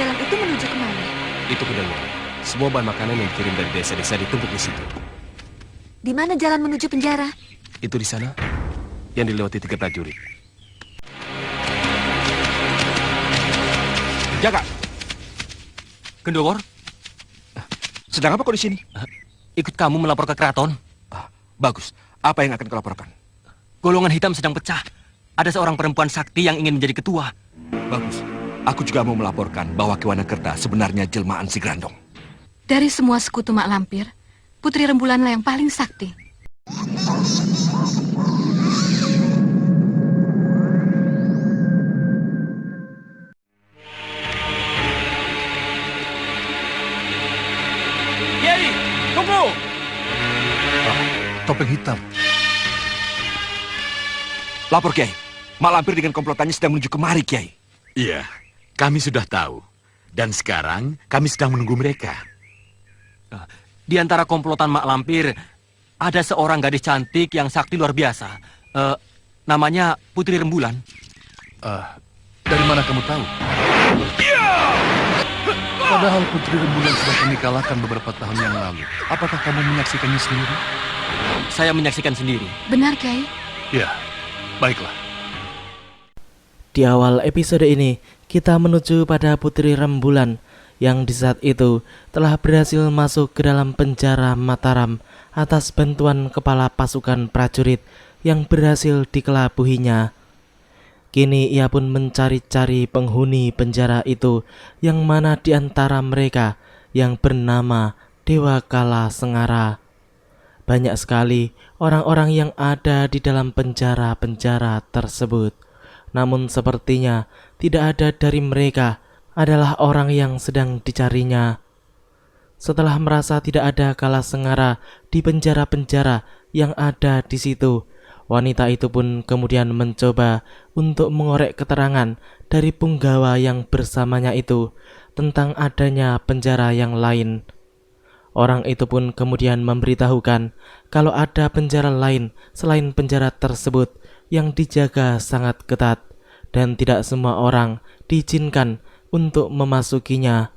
jalan itu menuju kemana? Itu kedengar. Semua bahan makanan yang dikirim dari desa-desa ditumpuk di situ. Di mana jalan menuju penjara? Itu di sana, yang dilewati 3 prajurit. Jaga. Gendowor, Sedang apa kau di sini? ikut kamu melapor ke keraton. Bagus. Apa yang akan kau laporkan? Golongan hitam sedang pecah. Ada seorang perempuan sakti yang ingin menjadi ketua. Bagus. Aku juga mau melaporkan bahwa Ki Wanakerta sebenarnya jelmaan si Grandong. Dari semua sekutu Mak Lampir, Putri Rembulanlah yang paling sakti. Kiai, tunggu! Topeng hitam. Lapor, Kiai. Mak Lampir dengan komplotannya sedang menuju kemari, Kiai. Iya, kami sudah tahu. Dan sekarang kami sedang menunggu mereka. Di antara komplotan Mak Lampir, ada seorang gadis cantik yang sakti luar biasa. Namanya Putri Rembulan. Dari mana kamu tahu? Padahal Putri Rembulan sudah kami kalahkan beberapa tahun yang lalu. Apakah kamu menyaksikannya sendiri? Saya menyaksikan sendiri. Benar, Kiai? Ya, baiklah. Di awal episode ini, kita menuju pada Putri Rembulan yang di saat itu telah berhasil masuk ke dalam penjara Mataram atas bantuan kepala pasukan prajurit yang berhasil dikelabuhinya. Kini ia pun mencari-cari penghuni penjara itu, yang mana di antara mereka yang bernama Dewa Kala Sengara. Banyak sekali orang-orang yang ada di dalam penjara-penjara tersebut. Namun sepertinya tidak ada dari mereka adalah orang yang sedang dicarinya. Setelah merasa tidak ada Kala Sengara di penjara-penjara yang ada di situ, wanita itu pun kemudian mencoba untuk mengorek keterangan dari punggawa yang bersamanya itu tentang adanya penjara yang lain. Orang itu pun kemudian memberitahukan kalau ada penjara lain selain penjara tersebut yang dijaga sangat ketat dan tidak semua orang diizinkan untuk memasukinya.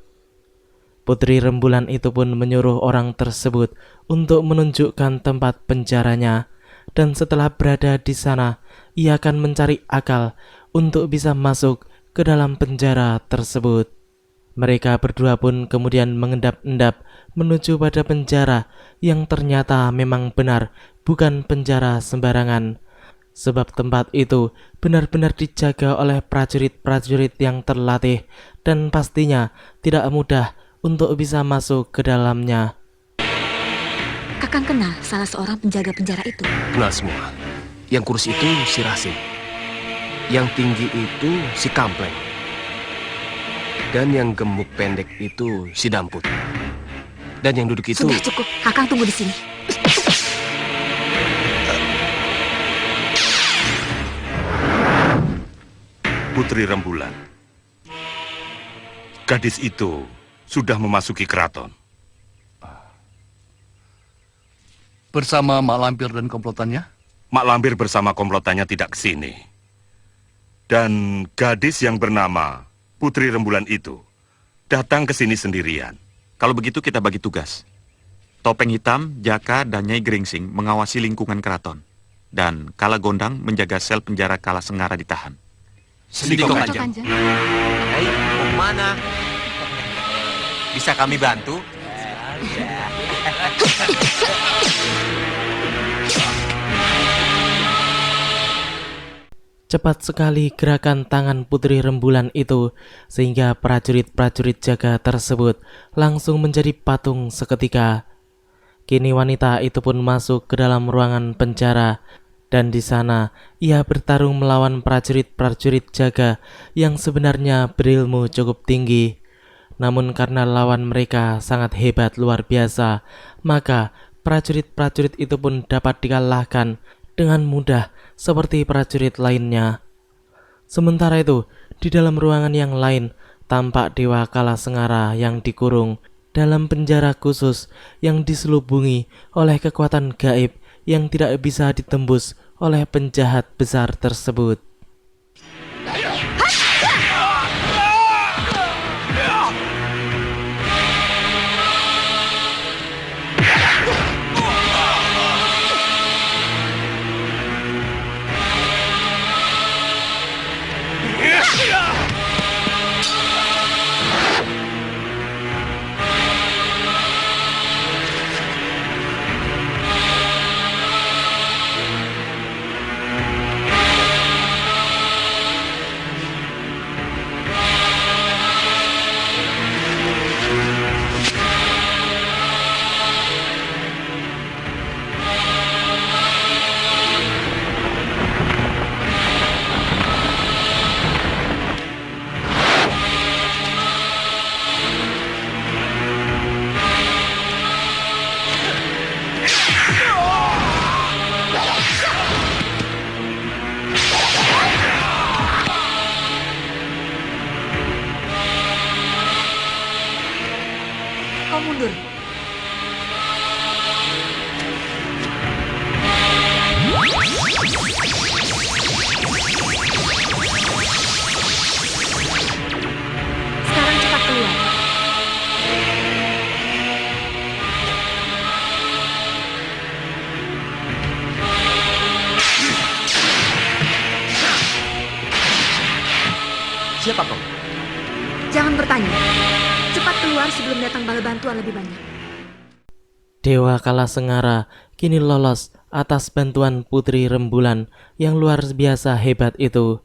Putri Rembulan itu pun menyuruh orang tersebut untuk menunjukkan tempat penjaranya, dan setelah berada di sana, ia akan mencari akal untuk bisa masuk ke dalam penjara tersebut. Mereka berdua pun kemudian mengendap-endap menuju pada penjara yang ternyata memang benar bukan penjara sembarangan. Sebab tempat itu benar-benar dijaga oleh prajurit-prajurit yang terlatih dan pastinya tidak mudah untuk bisa masuk ke dalamnya. Kakang kenal salah seorang penjaga penjara itu? Kenal semua. Yang kurus itu si Rasim. Yang tinggi itu si Kampleng. Dan yang gemuk pendek itu si Damput. Dan yang duduk itu... Sudah cukup, Kakang tunggu di sini. Putri Rembulan. Gadis itu sudah memasuki keraton. Bersama Mak Lampir dan komplotannya? Mak Lampir bersama komplotannya tidak ke sini. Dan gadis yang bernama Putri Rembulan itu datang ke sini sendirian. Kalau begitu kita bagi tugas. Topeng Hitam, Jaka, dan Nyai Geringsing mengawasi lingkungan keraton. Dan Kala Gondang menjaga sel penjara Kala Sengara ditahan. Sendiko Kanjeng. Hei, mau kemana? Bisa kami bantu? Cepat sekali gerakan tangan Putri Rembulan itu, sehingga prajurit-prajurit jaga tersebut langsung menjadi patung seketika. Kini wanita itu pun masuk ke dalam ruangan penjara, dan di sana ia bertarung melawan prajurit-prajurit jaga yang sebenarnya berilmu cukup tinggi. Namun karena lawan mereka sangat hebat luar biasa, maka prajurit-prajurit itu pun dapat dikalahkan dengan mudah seperti prajurit lainnya. Sementara itu, di dalam ruangan yang lain tampak Dewa Kala Sengara yang dikurung dalam penjara khusus yang diselubungi oleh kekuatan gaib yang tidak bisa ditembus oleh penjahat besar tersebut. kau mundur. Sekarang cepat keluar. Siapa kau? Jangan bertanya. Cepat keluar sebelum datang bala bantuan lebih banyak. Dewa Kalasengara kini lolos atas bantuan Putri Rembulan yang luar biasa hebat itu.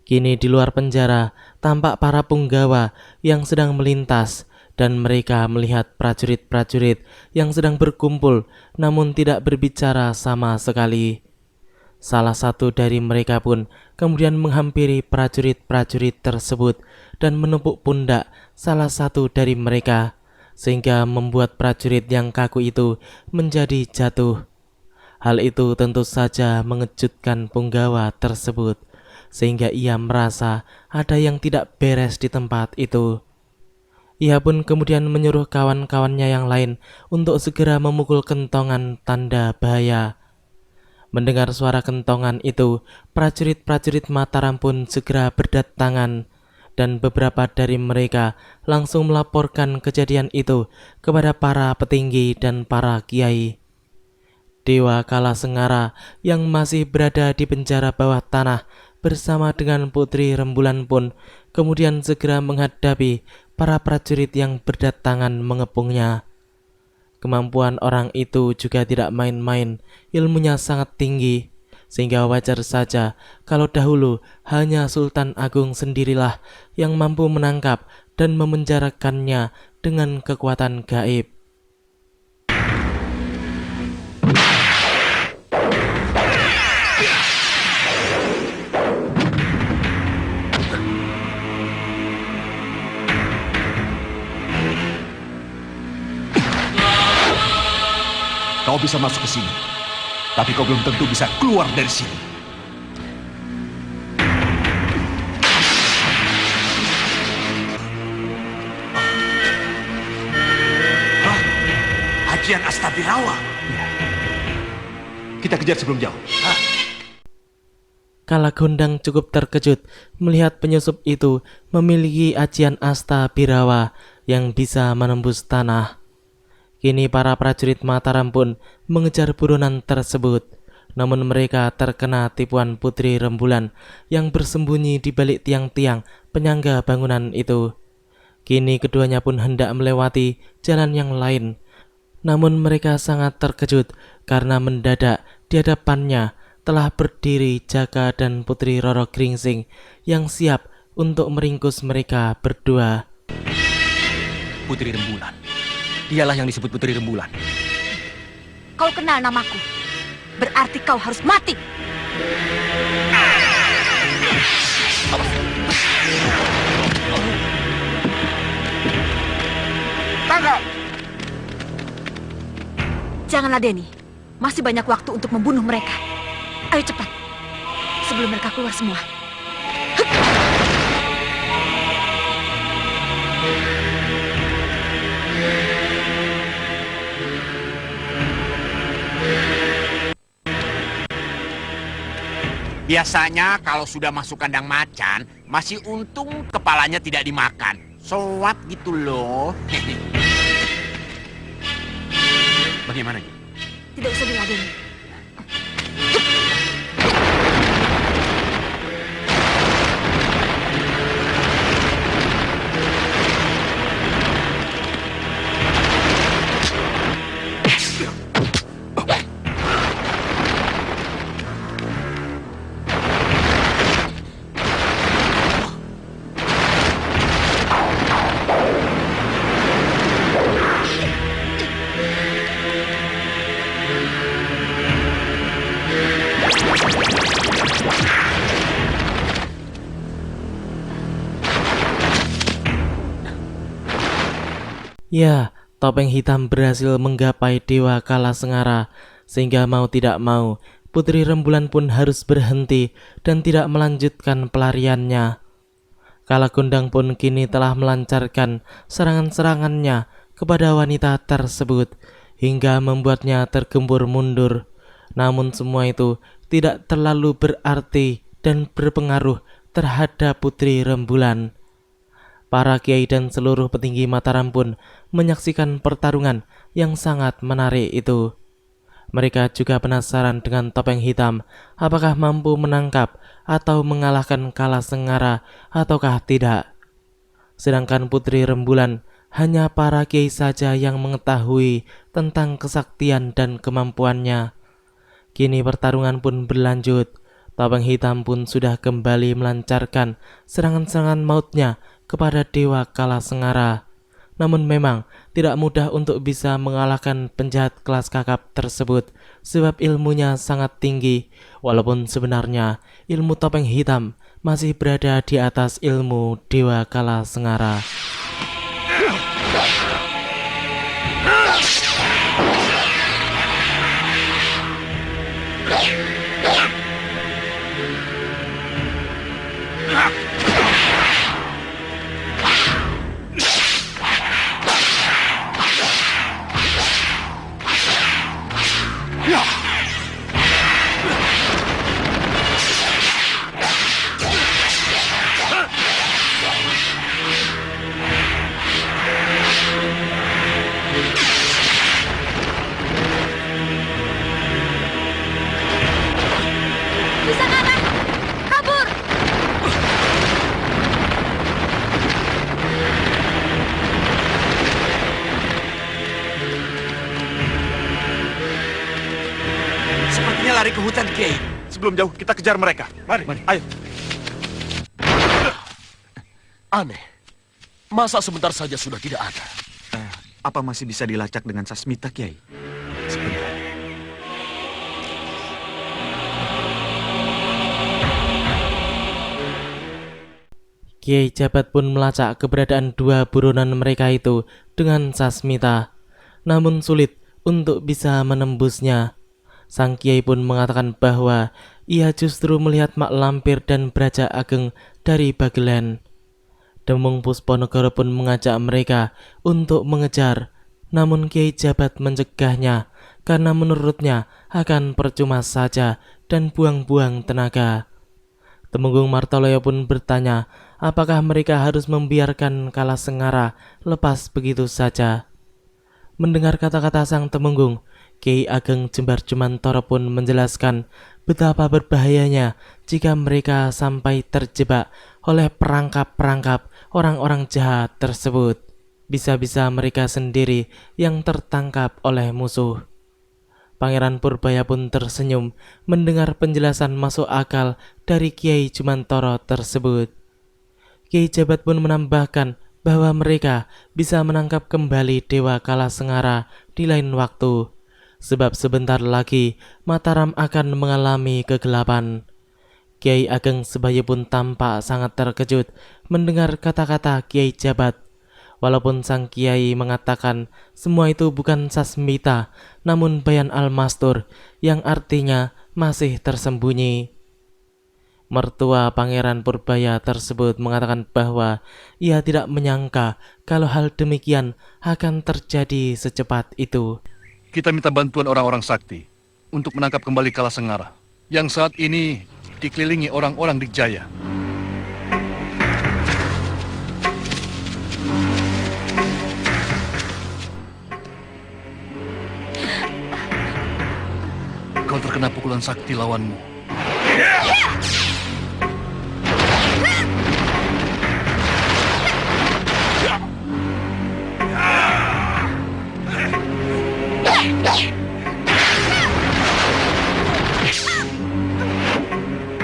Kini di luar penjara tampak para punggawa yang sedang melintas dan mereka melihat prajurit-prajurit yang sedang berkumpul namun tidak berbicara sama sekali. Salah satu dari mereka pun kemudian menghampiri prajurit-prajurit tersebut dan menepuk pundak salah satu dari mereka, sehingga membuat prajurit yang kaku itu menjadi jatuh. Hal itu tentu saja mengejutkan punggawa tersebut, sehingga ia merasa ada yang tidak beres di tempat itu. Ia pun kemudian menyuruh kawan-kawannya yang lain untuk segera memukul kentongan tanda bahaya. Mendengar suara kentongan itu, prajurit-prajurit Mataram pun segera berdatangan dan beberapa dari mereka langsung melaporkan kejadian itu kepada para petinggi dan para kiai. Dewa Kalasengara yang masih berada di penjara bawah tanah bersama dengan Putri Rembulan pun kemudian segera menghadapi para prajurit yang berdatangan mengepungnya. Kemampuan orang itu juga tidak main-main, ilmunya sangat tinggi, sehingga wajar saja kalau dahulu hanya Sultan Agung sendirilah yang mampu menangkap dan memenjarakannya dengan kekuatan gaib. Kau bisa masuk ke sini, tapi kau belum tentu bisa keluar dari sini. Hah? Ajian Astabirawa? Ya. Kita kejar sebelum jauh. Kalagondang cukup terkejut melihat penyusup itu memiliki ajian Astabirawa yang bisa menembus tanah. Kini para prajurit Mataram pun mengejar buronan tersebut, namun mereka terkena tipuan Putri Rembulan yang bersembunyi di balik tiang-tiang penyangga bangunan itu. Kini keduanya pun hendak melewati jalan yang lain, namun mereka sangat terkejut karena mendadak di hadapannya telah berdiri Jaka dan Putri Roro Gringsing yang siap untuk meringkus mereka berdua. Putri Rembulan. Dialah yang disebut Putri Rembulan. Kau kenal namaku. Berarti kau harus mati. Tangkap! Jangan ladeni. Masih banyak waktu untuk membunuh mereka. Ayo cepat. Sebelum mereka keluar semua. Biasanya kalau sudah masuk kandang macan, masih untung kepalanya tidak dimakan. Soat gitu loh. Bagaimana? Tidak usah diladeni. Ya, topeng hitam berhasil menggapai Dewa Kalasengara, sehingga mau tidak mau, Putri Rembulan pun harus berhenti dan tidak melanjutkan pelariannya. Kalagondang pun kini telah melancarkan serangan-serangannya kepada wanita tersebut hingga membuatnya tergembur mundur. Namun semua itu tidak terlalu berarti dan berpengaruh terhadap Putri Rembulan. Para kiai dan seluruh petinggi Mataram pun menyaksikan pertarungan yang sangat menarik itu. Mereka juga penasaran dengan Topeng Hitam, apakah mampu menangkap atau mengalahkan Kalasenggara ataukah tidak. Sedangkan Putri Rembulan, hanya para kiai saja yang mengetahui tentang kesaktian dan kemampuannya. Kini pertarungan pun berlanjut. Topeng Hitam pun sudah kembali melancarkan serangan-serangan mautnya kepada Dewa Kalasenggara. Namun memang tidak mudah untuk bisa mengalahkan penjahat kelas kakap tersebut sebab ilmunya sangat tinggi, walaupun sebenarnya ilmu Topeng Hitam masih berada di atas ilmu Dewa Kalasenggara. Sepertinya lari ke hutan, Kiai. Sebelum jauh, kita kejar mereka. Mari. Ayo. Aneh, masa sebentar saja sudah tidak ada? Apa masih bisa dilacak dengan Sasmita, Kiai? Sebentar. Kiai Jabat pun melacak keberadaan dua buronan mereka itu dengan Sasmita, namun sulit untuk bisa menembusnya. Sang Kiai pun mengatakan bahwa ia justru melihat Mak Lampir dan Braja Ageng dari Bagelen. Demung Pusponegoro pun mengajak mereka untuk mengejar, namun Kiai Jabat mencegahnya karena menurutnya akan percuma saja dan buang-buang tenaga. Temenggung Martoloyo pun bertanya apakah mereka harus membiarkan Kalasenggara lepas begitu saja. Mendengar kata-kata sang Temenggung, Kiai Ageng Jembar Jumantoro pun menjelaskan betapa berbahayanya jika mereka sampai terjebak oleh perangkap-perangkap orang-orang jahat tersebut. Bisa-bisa mereka sendiri yang tertangkap oleh musuh. Pangeran Purbaya pun tersenyum mendengar penjelasan masuk akal dari Kiai Jumantoro tersebut. Kiai Jabat pun menambahkan bahwa mereka bisa menangkap kembali Dewa Kalasenggara di lain waktu, sebab sebentar lagi Mataram akan mengalami kegelapan. Kiai Ageng Sebayu pun tampak sangat terkejut mendengar kata-kata Kiai Jabat. Walaupun sang Kiai mengatakan semua itu bukan Sasmita, namun Bayan Al-Mastur yang artinya masih tersembunyi. Mertua Pangeran Purbaya tersebut mengatakan bahwa ia tidak menyangka kalau hal demikian akan terjadi secepat itu. Kita minta bantuan orang-orang sakti untuk menangkap kembali Kalasenggara yang saat ini dikelilingi orang-orang Digjaya. Kau terkena pukulan sakti lawanmu.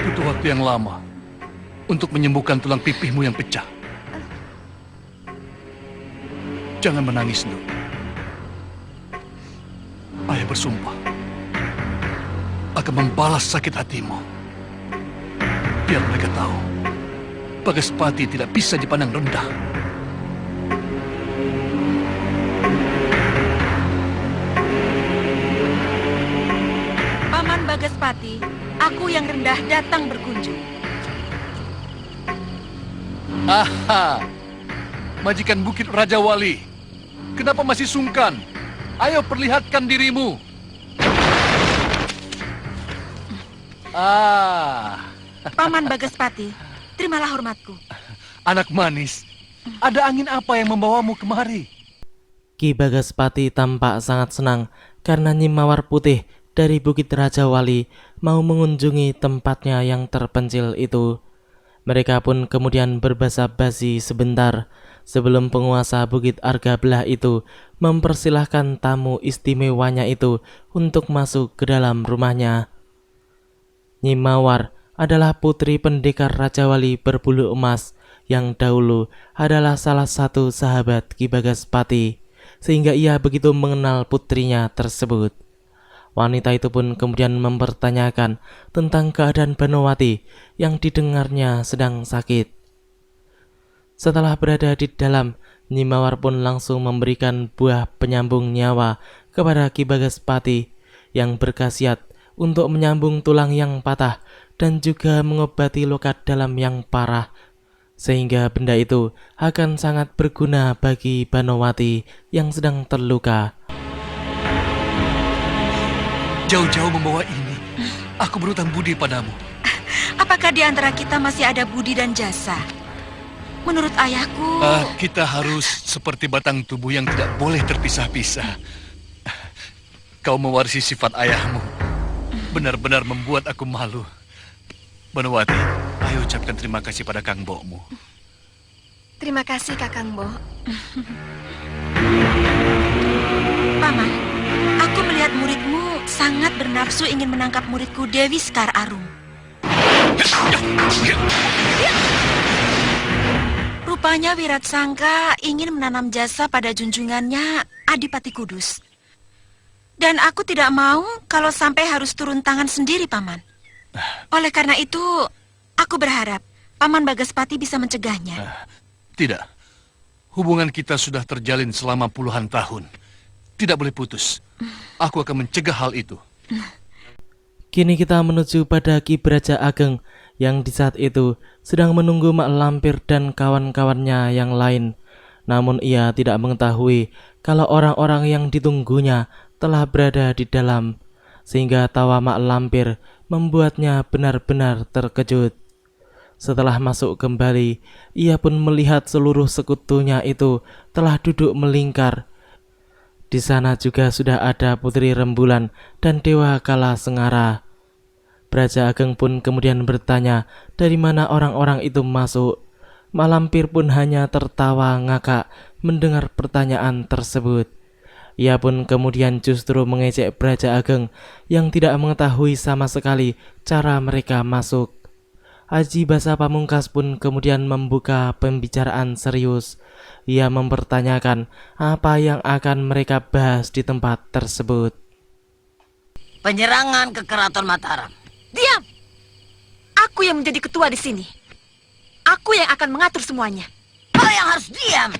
Butuh waktu yang lama untuk menyembuhkan tulang pipihmu yang pecah. Jangan menangis, Nduk. Ayah bersumpah akan membalas sakit hatimu. Biar mereka tahu Bagaspati tidak bisa dipandang rendah. Paman Bagaspati, aku yang rendah datang berkunjung. Aha, majikan Bukit Raja Wali. Kenapa masih sungkan? Ayo perlihatkan dirimu. Paman Bagaspati, terimalah hormatku. Anak manis, ada angin apa yang membawamu kemari? Ki Bagaspati tampak sangat senang karena Nyi Mawar Putih dari Bukit Raja Wali mau mengunjungi tempatnya yang terpencil itu. Mereka pun kemudian berbasa-basi sebentar sebelum penguasa Bukit Argabelah itu mempersilahkan tamu istimewanya itu untuk masuk ke dalam rumahnya. Nyi Mawar adalah putri pendekar Raja Wali berbulu emas yang dahulu adalah salah satu sahabat Ki Bagaspati, sehingga ia begitu mengenal putrinya tersebut. Wanita itu pun kemudian mempertanyakan tentang keadaan Banowati yang didengarnya sedang sakit. Setelah berada di dalam, Nyi Mawar pun langsung memberikan buah penyambung nyawa kepada Ki Bagaspati yang berkhasiat untuk menyambung tulang yang patah dan juga mengobati luka dalam yang parah, sehingga benda itu akan sangat berguna bagi Banowati yang sedang terluka. Jauh-jauh membawa ini, aku berutang budi padamu. Apakah di antara kita masih ada budi dan jasa? Menurut ayahku... Kita harus seperti batang tubuh yang tidak boleh terpisah-pisah. Kau mewarisi sifat ayahmu. Benar-benar membuat aku malu. Banowati, ayo ucapkan terima kasih pada Kang Mbokmu. Terima kasih, Kakang Mbok. Paman, aku melihat muridmu sangat bernafsu ingin menangkap muridku Dewi Sekar Arum. Rupanya Wiratsangka ingin menanam jasa pada junjungannya Adipati Kudus. Dan aku tidak mau kalau sampai harus turun tangan sendiri, Paman. Oleh karena itu, aku berharap Paman Bagaspati bisa mencegahnya. Tidak. Hubungan kita sudah terjalin selama puluhan tahun. Tidak boleh putus. Aku akan mencegah hal itu. Kini kita menuju pada Ki Braja Ageng yang di saat itu sedang menunggu Mak Lampir dan kawan-kawannya yang lain. Namun ia tidak mengetahui kalau orang-orang yang ditunggunya telah berada di dalam, sehingga tawa Mak Lampir membuatnya benar-benar terkejut. Setelah masuk kembali, ia pun melihat seluruh sekutunya itu telah duduk melingkar. Di sana juga sudah ada Putri Rembulan dan Dewa Kala Sengara. Braja Ageng pun kemudian bertanya dari mana orang-orang itu masuk. Mak Lampir pun hanya tertawa ngakak mendengar pertanyaan tersebut. Ia pun kemudian justru mengejek Braja Ageng yang tidak mengetahui sama sekali cara mereka masuk. Aji Basa Pamungkas pun kemudian membuka pembicaraan serius. Ia mempertanyakan apa yang akan mereka bahas di tempat tersebut. Penyerangan ke Keraton Mataram. Diam! Aku yang menjadi ketua di sini. Aku yang akan mengatur semuanya. Kau yang harus diam.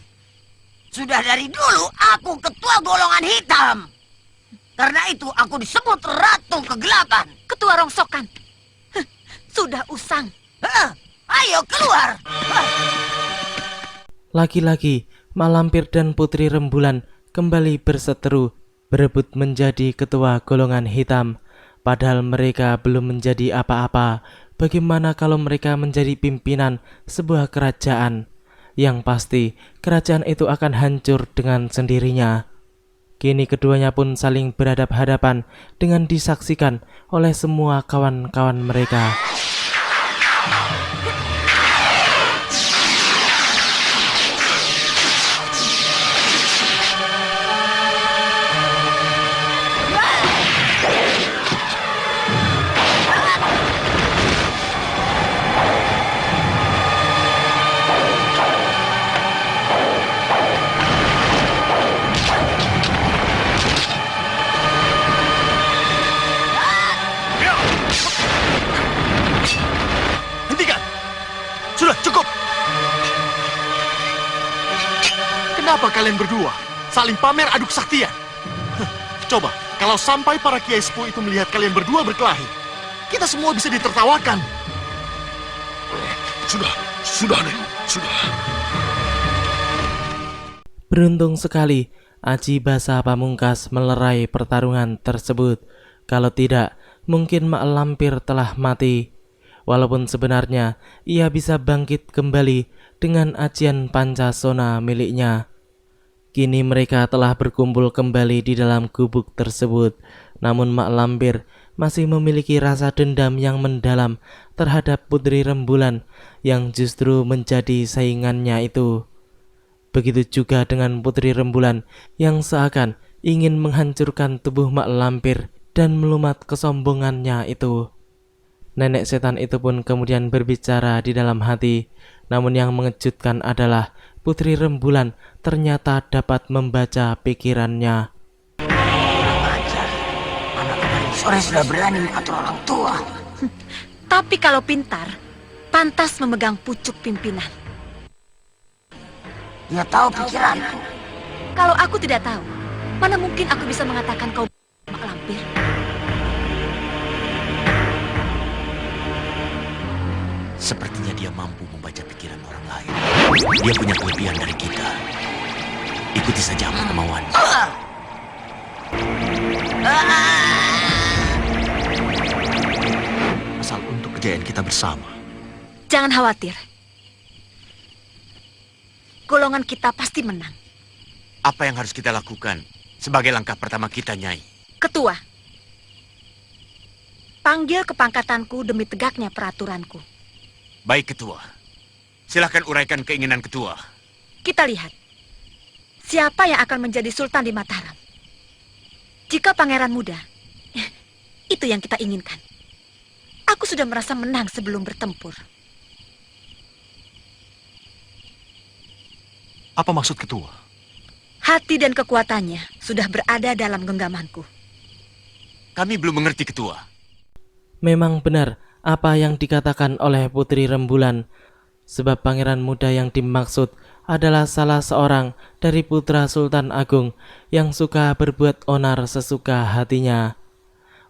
Sudah dari dulu aku ketua golongan hitam. Karena itu aku disebut Ratu Kegelapan. Ketua rongsokan. Sudah usang. Ayo keluar. Lagi-lagi Mak Lampir dan Putri Rembulan kembali berseteru berebut menjadi ketua golongan hitam. Padahal mereka belum menjadi apa-apa. Bagaimana kalau mereka menjadi pimpinan sebuah kerajaan? Yang pasti kerajaan itu akan hancur dengan sendirinya. Kini keduanya pun saling berhadap-hadapan dengan disaksikan oleh semua kawan-kawan mereka. Kenapa kalian berdua saling pamer adu kesaktian? Coba, kalau sampai para kiai sepuh itu melihat kalian berdua berkelahi, kita semua bisa ditertawakan. Sudah, Nek, sudah. Beruntung sekali Aji Basa Pamungkas melerai pertarungan tersebut. Kalau tidak, mungkin Mak Lampir telah mati. Walaupun sebenarnya ia bisa bangkit kembali dengan ajian Pancasona miliknya. Kini mereka telah berkumpul kembali di dalam gubuk tersebut. Namun Mak Lampir masih memiliki rasa dendam yang mendalam terhadap Putri Rembulan yang justru menjadi saingannya itu. Begitu juga dengan Putri Rembulan yang seakan ingin menghancurkan tubuh Mak Lampir dan melumat kesombongannya itu. Nenek setan itu pun kemudian berbicara di dalam hati. Namun yang mengejutkan adalah Putri Rembulan ternyata dapat membaca pikirannya. Anak kemarin sore sudah berani mengatur orang tua. Tapi kalau pintar, pantas memegang pucuk pimpinan. Dia tahu pikiranku. Kalau aku tidak tahu, mana mungkin aku bisa mengatakan kau Mak Lampir? Sepertinya dia mampu membaca pikiran orang lain. Dia punya kelebihan dari kita. Ikuti saja apa kemauannya. Asal untuk kejayaan kita bersama. Jangan khawatir. Golongan kita pasti menang. Apa yang harus kita lakukan sebagai langkah pertama kita, Nyai? Ketua, panggil kepangkatanku demi tegaknya peraturanku. Baik, Ketua. Silahkan uraikan keinginan Ketua. Kita lihat, siapa yang akan menjadi Sultan di Mataram. Jika pangeran muda, itu yang kita inginkan. Aku sudah merasa menang sebelum bertempur. Apa maksud ketua? Hati dan kekuatannya sudah berada dalam genggamanku. Kami belum mengerti, Ketua. Memang benar apa yang dikatakan oleh Putri Rembulan, sebab pangeran muda yang dimaksud adalah salah seorang dari putra Sultan Agung yang suka berbuat onar sesuka hatinya.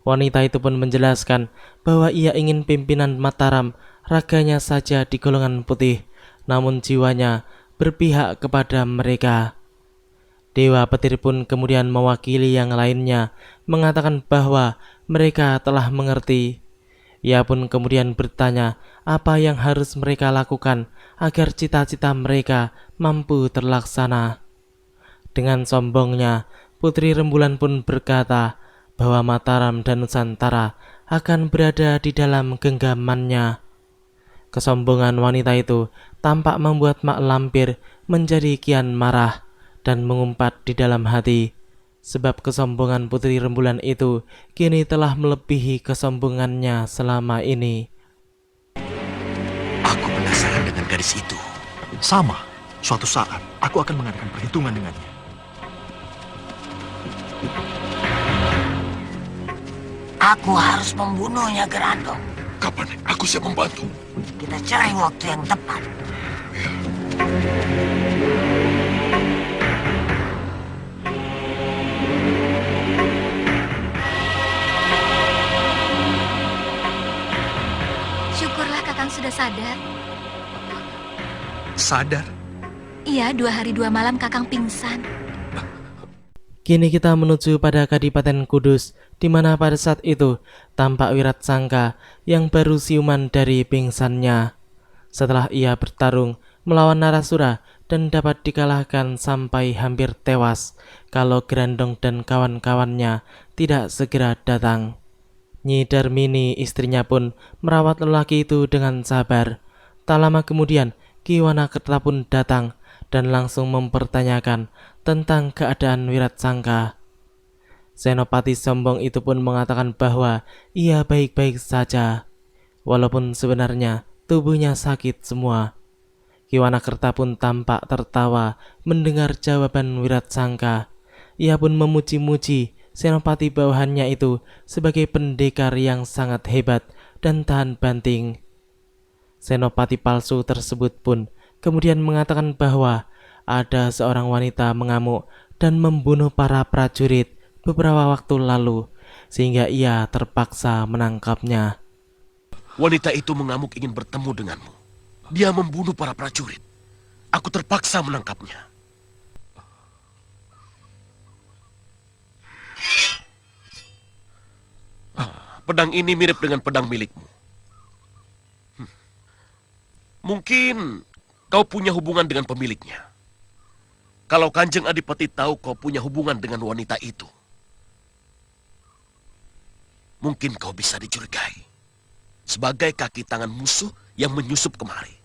Wanita itu pun menjelaskan bahwa ia ingin pimpinan Mataram raganya saja di golongan putih, namun jiwanya berpihak kepada mereka. Dewa Petir pun kemudian mewakili yang lainnya, mengatakan bahwa mereka telah mengerti. Ia pun kemudian bertanya apa yang harus mereka lakukan agar cita-cita mereka mampu terlaksana. Dengan sombongnya, Putri Rembulan pun berkata bahwa Mataram dan Nusantara akan berada di dalam genggamannya. Kesombongan wanita itu tampak membuat Mak Lampir menjadi kian marah dan mengumpat di dalam hati, sebab kesombongan Putri Rembulan itu kini telah melebihi kesombongannya selama ini. Aku penasaran dengan gadis itu. Sama, suatu saat aku akan mengadakan perhitungan dengannya. Aku harus membunuhnya, Gerandong. Kapan aku siap membantu? Kita cari waktu yang tepat. Syukurlah Kakang sudah sadar. Sadar? Iya, 2 hari 2 malam Kakang pingsan. Kini kita menuju pada Kadipaten Kudus, di mana pada saat itu tampak Wiratsangka yang baru siuman dari pingsannya. Setelah ia bertarung melawan Narasura dan dapat dikalahkan sampai hampir tewas kalau Gerandong dan kawan-kawannya tidak segera datang. Nyi Darmini istrinya pun merawat lelaki itu dengan sabar. Tak lama kemudian Ki Wanakerta pun datang dan langsung mempertanyakan tentang keadaan Wiratsangka. Senopati sombong itu pun mengatakan bahwa ia baik-baik saja, walaupun sebenarnya tubuhnya sakit semua. Ki Wanakerta pun tampak tertawa mendengar jawaban Wiratsangka. Ia pun memuji-muji senopati bawahannya itu sebagai pendekar yang sangat hebat dan tahan banting. Senopati palsu tersebut pun kemudian mengatakan bahwa ada seorang wanita mengamuk dan membunuh para prajurit beberapa waktu lalu, sehingga ia terpaksa menangkapnya. Wanita itu mengamuk ingin bertemu denganmu. Dia membunuh para prajurit. Aku terpaksa menangkapnya. pedang ini mirip dengan pedang milikmu. Mungkin kau punya hubungan dengan pemiliknya. Kalau Kanjeng Adipati tahu kau punya hubungan dengan wanita itu, mungkin kau bisa dicurigai sebagai kaki tangan musuh yang menyusup kemari.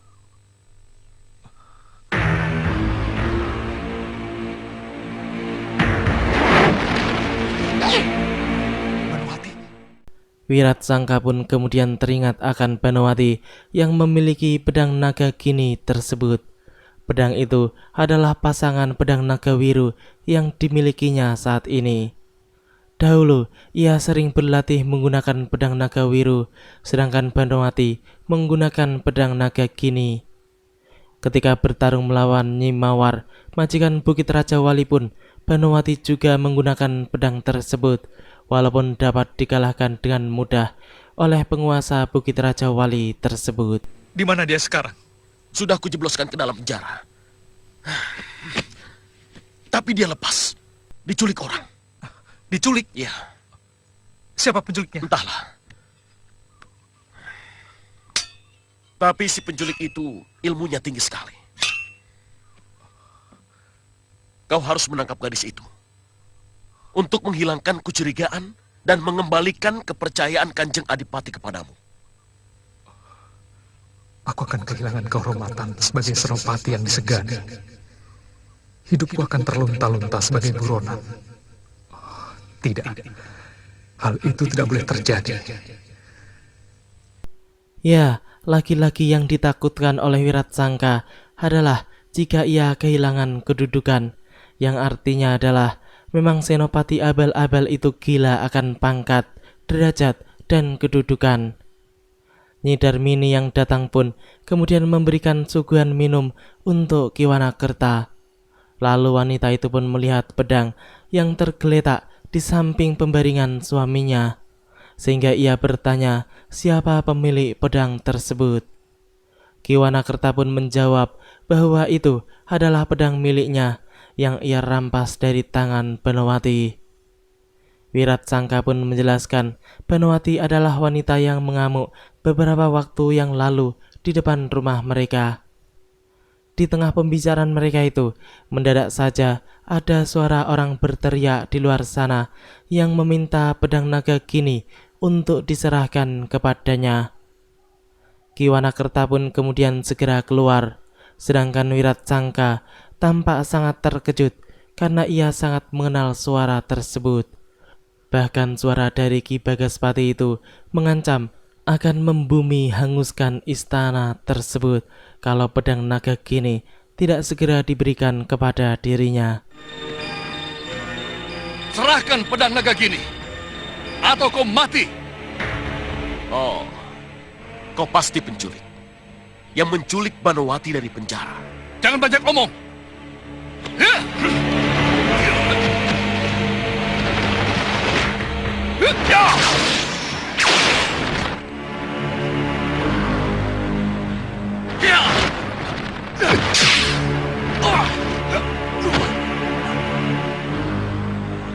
Wiratsangka pun kemudian teringat akan Banowati yang memiliki pedang naga kini tersebut. Pedang itu adalah pasangan pedang naga wiru yang dimilikinya saat ini. Dahulu, ia sering berlatih menggunakan pedang naga wiru, sedangkan Banowati menggunakan pedang naga kini. Ketika bertarung melawan Nyi Mawar, majikan Bukit Raja Wali pun, Banowati juga menggunakan pedang tersebut, walaupun dapat dikalahkan dengan mudah oleh penguasa Bukit Raja Wali tersebut. Di mana dia sekarang? Sudah kujebloskan ke dalam penjara. Tapi dia lepas. Diculik orang. Diculik? Ya. Siapa penculiknya? Entahlah. Tapi si penculik itu ilmunya tinggi sekali. Kau harus menangkap gadis itu untuk menghilangkan kecurigaan dan mengembalikan kepercayaan Kanjeng Adipati kepadamu. Aku akan kehilangan kehormatan sebagai Senopati yang disegani. Hidupku akan terlunta-lunta sebagai buronan. Tidak, hal itu tidak boleh terjadi. Ya, laki-laki yang ditakutkan oleh Wiratsangka adalah jika ia kehilangan kedudukan, yang artinya adalah memang Senopati abal-abal itu gila akan pangkat, derajat, dan kedudukan. Nyi Darmini yang datang pun kemudian memberikan suguhan minum untuk Ki Wanakerta. Lalu wanita itu pun melihat pedang yang tergeletak di samping pembaringan suaminya, sehingga ia bertanya siapa pemilik pedang tersebut. Ki Wanakerta pun menjawab bahwa itu adalah pedang miliknya yang ia rampas dari tangan Banowati. Wiratsangka pun menjelaskan Banowati adalah wanita yang mengamuk beberapa waktu yang lalu di depan rumah mereka. Di tengah pembicaraan mereka itu, mendadak saja ada suara orang berteriak di luar sana yang meminta pedang naga kini untuk diserahkan kepadanya. Ki Wanakerta pun kemudian segera keluar, sedangkan Wiratsangka tampak sangat terkejut karena ia sangat mengenal suara tersebut. Bahkan suara dari Ki Bagaspati itu mengancam akan membumi hanguskan istana tersebut kalau pedang naga kini tidak segera diberikan kepada dirinya. Serahkan pedang naga kini, atau kau mati. Oh, kau pasti penculik yang menculik Banowati dari penjara. Jangan banyak omong.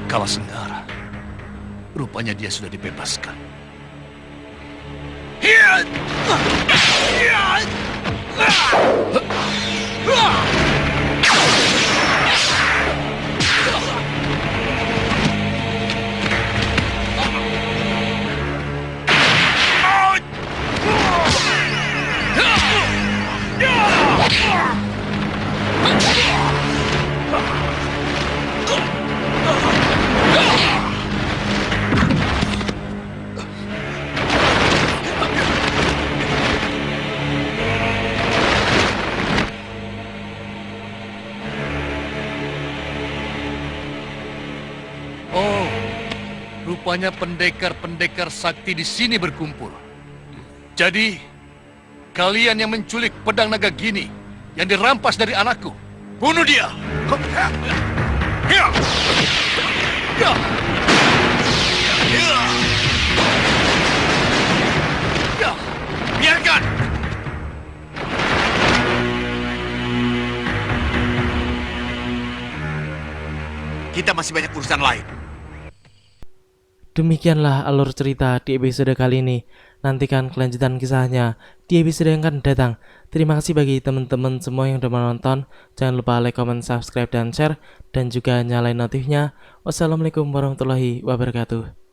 Kalasenggara, rupanya dia sudah dibebaskan. Oh, rupanya pendekar-pendekar sakti di sini berkumpul. Jadi, kalian yang menculik pedang naga gini yang dirampas dari anakku, bunuh dia! Biarkan! Kita masih banyak urusan lain. Demikianlah alur cerita di episode kali ini. Nantikan kelanjutan kisahnya di episode yang akan datang. Terima kasih bagi teman-teman semua yang sudah menonton. Jangan lupa like, comment, subscribe, dan share. Dan juga nyalain notifnya. Wassalamualaikum warahmatullahi wabarakatuh.